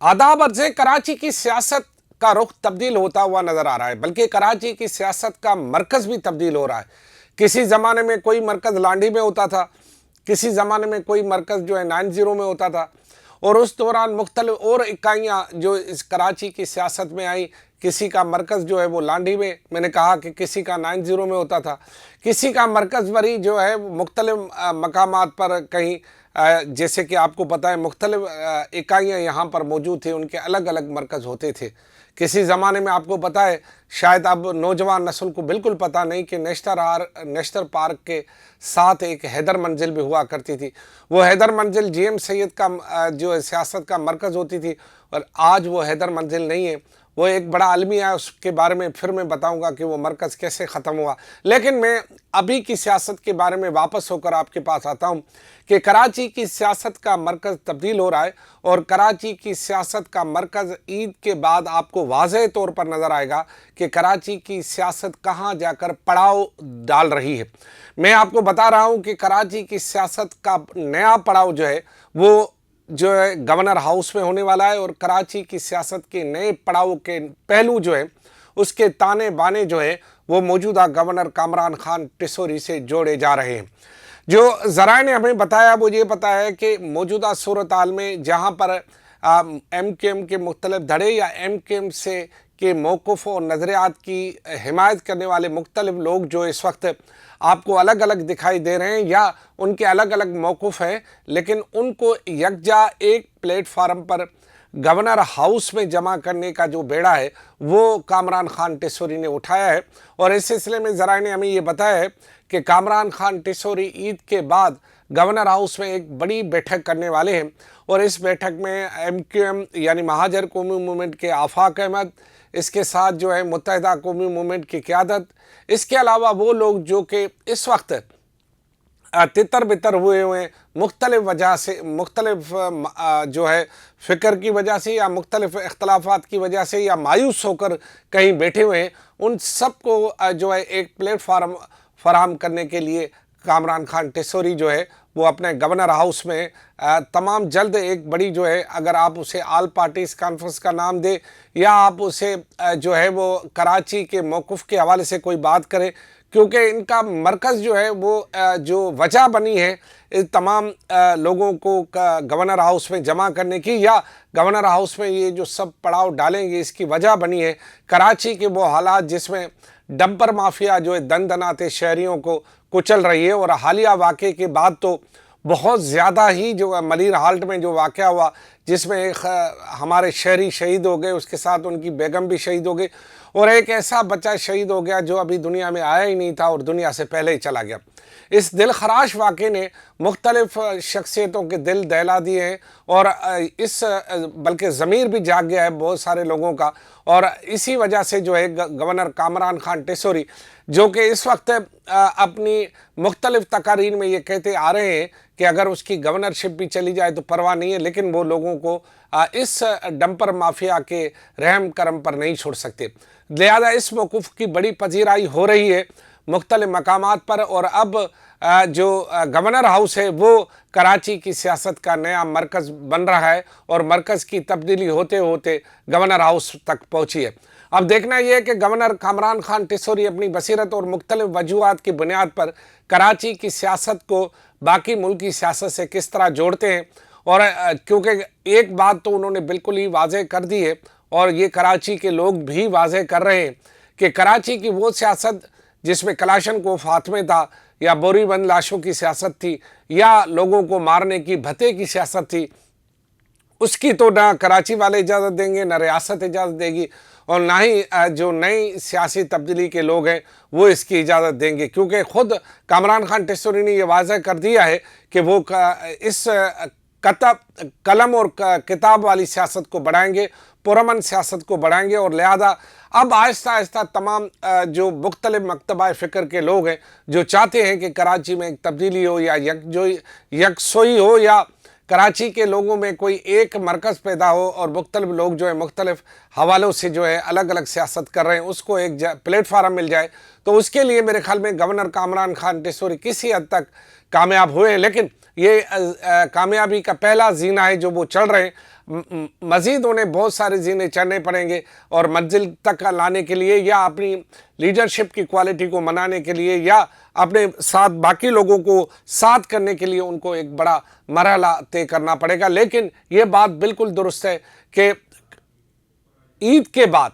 आदाब अर्ज़े कराची की सियासत का रुख तब्दील होता हुआ नज़र आ रहा है, बल्कि कराची की सियासत का मरकज़ भी तब्दील हो रहा है। किसी ज़माने में कोई मरकज़ लांडी में होता था, किसी ज़माने में कोई मरकज़ जो है 90 में होता था, और उस दौरान मुख्तलिफ और इकाइयाँ जो इस कराची की सियासत में आई। किसी का मरकज़ जो है वो लांडी में, मैंने कहा कि किसी का 90 में होता था, किसी का मरकज़ वरी जो है मुख्तलिफ मकामात पर कहीं जैसे कि आपको पता है मुख्तलिफ इकाइयाँ यहाँ पर मौजूद थी, उनके अलग अलग मरकज़ होते थे। किसी ज़माने में आपको पता है, शायद अब नौजवान नस्ल को बिल्कुल पता नहीं कि नेशनल पार्क के साथ एक हैदर मंजिल भी हुआ करती थी। वो हैदर मंजिल GM सैयद का जो सियासत का मरकज़ होती थी, और आज वो हैदर मंजिल नहीं है। वो एक बड़ा अलमिया है, उसके बारे में फिर मैं बताऊंगा कि वो मरकज़ कैसे ख़त्म हुआ। लेकिन मैं अभी की सियासत के बारे में वापस होकर आपके पास आता हूं कि कराची की सियासत का मरकज़ तब्दील हो रहा है, और कराची की सियासत का मरकज़ ईद के बाद आपको वाज़ेह तौर पर नज़र आएगा कि कराची की सियासत कहाँ जाकर पड़ाव डाल रही है। मैं आपको बता रहा हूँ कि कराची की सियासत का नया पड़ाव जो है वो जो है गवर्नर हाउस में होने वाला है, और कराची की सियासत के नए पड़ाव के पहलू जो है उसके ताने बाने जो है वो मौजूदा गवर्नर कामरान खान टिसोरी से जोड़े जा रहे हैं। जो ज़राए ने हमें बताया वो ये पता है कि मौजूदा सूरत हाल में जहाँ पर MKM के मुख्तलिफ धड़े या MKM से के मौक़िफ़ और नज़रियात की हिमायत करने वाले मुख्तलिफ लोग जो इस वक्त आपको अलग अलग दिखाई दे रहे हैं, या उनके अलग अलग मौक़िफ़ हैं, लेकिन उनको यकजा एक प्लेटफार्म पर गवर्नर हाउस में जमा करने का जो बेड़ा है वो कामरान खान टिसोरी ने उठाया है। और इस सिलसिले में ज़राए ने हमें ये बताया है कि कामरान खान टिसोरी ईद के बाद गवर्नर हाउस में एक बड़ी बैठक करने वाले हैं, और इस बैठक में MQM यानी महाजर कौमी मूवमेंट के आफाक अहमद, इसके साथ जो है मुत्तहिदा कौमी मूवमेंट की क़यादत, इसके अलावा वो लोग जो कि इस वक्त तितर बितर हुए हैं मुख्तलिफ वजह से, मुख्तलिफ जो है फ़िक्र की वजह से या मुख्तलिफ इख्तलाफात की वजह से या मायूस होकर कहीं बैठे हुए हैं, उन सब को जो है एक प्लेटफार्म फराहम करने के लिए कामरान खान टिसोरी जो है वो अपने गवर्नर हाउस में तमाम जल्द एक बड़ी जो है, अगर आप उसे ऑल पार्टीज़ कॉन्फ्रेंस का नाम दे या आप उसे जो है वो कराची के मौक़िफ़ के हवाले से कोई बात करें, क्योंकि इनका मरकज़ जो है वो जो वजह बनी है इस तमाम लोगों को गवर्नर हाउस में जमा करने की, या गवर्नर हाउस में ये जो सब पड़ाव डालेंगे इसकी वजह बनी है कराची के वो हालात जिसमें डंपर माफिया जो है दन दनाते शहरियों को कुचल रही है। और हालिया वाक़े के बाद तो बहुत ज़्यादा ही जो मलीर हाल्ट में जो वाक़या हुआ जिसमें एक हमारे शहरी शहीद हो गए, उसके साथ उनकी बेगम भी शहीद हो गई, और एक ऐसा बच्चा शहीद हो गया जो अभी दुनिया में आया ही नहीं था और दुनिया से पहले ही चला गया। इस दिल खराश वाक़े ने मुख्तलिफ शख्सियतों के दिल दहला दिए हैं, और इस बल्कि ज़मीर भी जाग गया है बहुत सारे लोगों का। और इसी वजह से जो है गवर्नर कामरान खान टिसोरी जो कि इस वक्त अपनी मुख्तलिफ तकारीर में ये कहते आ रहे हैं कि अगर उसकी गवर्नरशिप भी चली जाए तो परवाह नहीं है, लेकिन वो लोगों को इस डंपर माफिया के रहम करम पर नहीं छोड़ सकते। लिहाजा इस मौक़िफ़ की बड़ी पजीराई हो रही है मुख्तलिफ मकामात पर, और अब जो गवर्नर हाउस है वो कराची की सियासत का नया मरकज़ बन रहा है, और मरकज़ की तब्दीली होते होते गवर्नर हाउस तक पहुँची है। अब देखना यह है कि गवर्नर कामरान खान टिसोरी अपनी बसीरत और मुख्तलिफ वजूहात की बुनियाद पर कराची की सियासत को बाकी मुल्क की सियासत से किस तरह जोड़ते हैं। और क्योंकि एक बात तो उन्होंने बिल्कुल ही वाज़ेह कर दी है, और ये कराची के लोग भी वाज़ेह कर रहे हैं कि कराची की वो सियासत जिसमें कलाशनकोफ हाथ में था, या बोरीबंद लाशों की सियासत थी, या लोगों को मारने की भत्ते की सियासत थी, उसकी तो ना कराची वाले इजाज़त देंगे, ना रियासत इजाज़त देगी, और ना ही जो नई सियासी तब्दीली के लोग हैं वो इसकी इजाज़त देंगे। क्योंकि ख़ुद कामरान खान टिसोरी ने यह वाज़ेह कर दिया है कि वो इस कलम और किताब वाली सियासत को बढ़ाएंगे, पुरअमन सियासत को बढ़ाएंगे। और लिहाजा अब आहिस्ता आहिस्ता तमाम जो मुख्तलिफ मकतबा फ़िक्र के लोग हैं जो चाहते हैं कि कराची में एक तब्दीली हो या यकसोई हो, या कराची के लोगों में कोई एक मरकज़ पैदा हो और मुख्तलिफ लोग जो है मुख्तलिफ हवालों से जो है अलग अलग सियासत कर रहे हैं उसको एक प्लेटफार्म मिल जाए, तो उसके लिए मेरे ख्याल में गवर्नर कामरान खान टिसोरी किसी हद तक कामयाब हुए हैं। लेकिन ये कामयाबी का पहला जीना है जो वो चढ़ रहे हैं। مزید انہیں بہت سارے زینے چڑھنے پڑیں گے، اور منزل تک لانے کے لیے یا اپنی لیڈرشپ کی کوالٹی کو منانے کے لیے یا اپنے ساتھ باقی لوگوں کو ساتھ کرنے کے لیے ان کو ایک بڑا مرحلہ طے کرنا پڑے گا۔ لیکن یہ بات بالکل درست ہے کہ عید کے بعد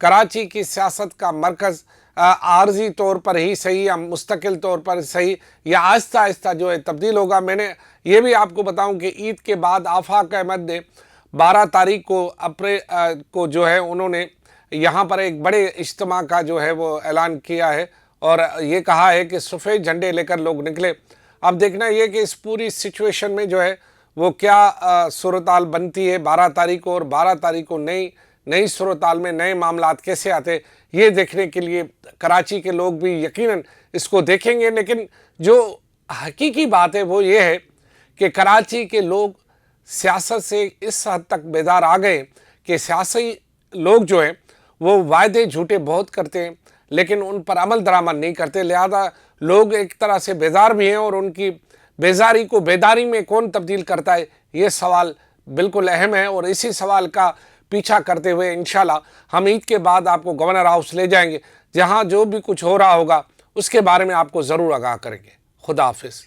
کراچی کی سیاست کا مرکز عارضی طور پر ہی صحیح یا مستقل طور پر صحیح یا آہستہ آہستہ جو ہے تبدیل ہوگا۔ میں نے یہ بھی آپ کو بتاؤں کہ عید کے بعد آفاق احمد نے 12 تاریخ کو جو ہے انہوں نے یہاں پر ایک بڑے اجتماع کا جو ہے وہ اعلان کیا ہے، اور یہ کہا ہے کہ سفید جھنڈے لے کر لوگ نکلے۔ اب دیکھنا یہ کہ اس پوری سچویشن میں جو ہے وہ کیا صورتحال بنتی ہے 12 تاریخ کو، اور 12 تاریخ کو نئی صورتحال میں نئے معاملات کیسے آتے، یہ دیکھنے کے لیے کراچی کے لوگ بھی یقیناً اس کو دیکھیں گے۔ لیکن جو حقیقی بات ہے وہ یہ ہے کہ کراچی کے لوگ سیاست سے اس حد تک بیدار آ گئے کہ سیاسی لوگ جو ہیں وہ وعدے جھوٹے بہت کرتے ہیں لیکن ان پر عمل درآمد نہیں کرتے، لہذا لوگ ایک طرح سے بیدار بھی ہیں، اور ان کی بیزاری کو بیداری میں کون تبدیل کرتا ہے، یہ سوال بالکل اہم ہے۔ اور اسی سوال کا پیچھا کرتے ہوئے انشاءاللہ ہم عید کے بعد آپ کو گورنر ہاؤس لے جائیں گے، جہاں جو بھی کچھ ہو رہا ہوگا اس کے بارے میں آپ کو ضرور آگاہ کریں گے۔ خدا حافظ۔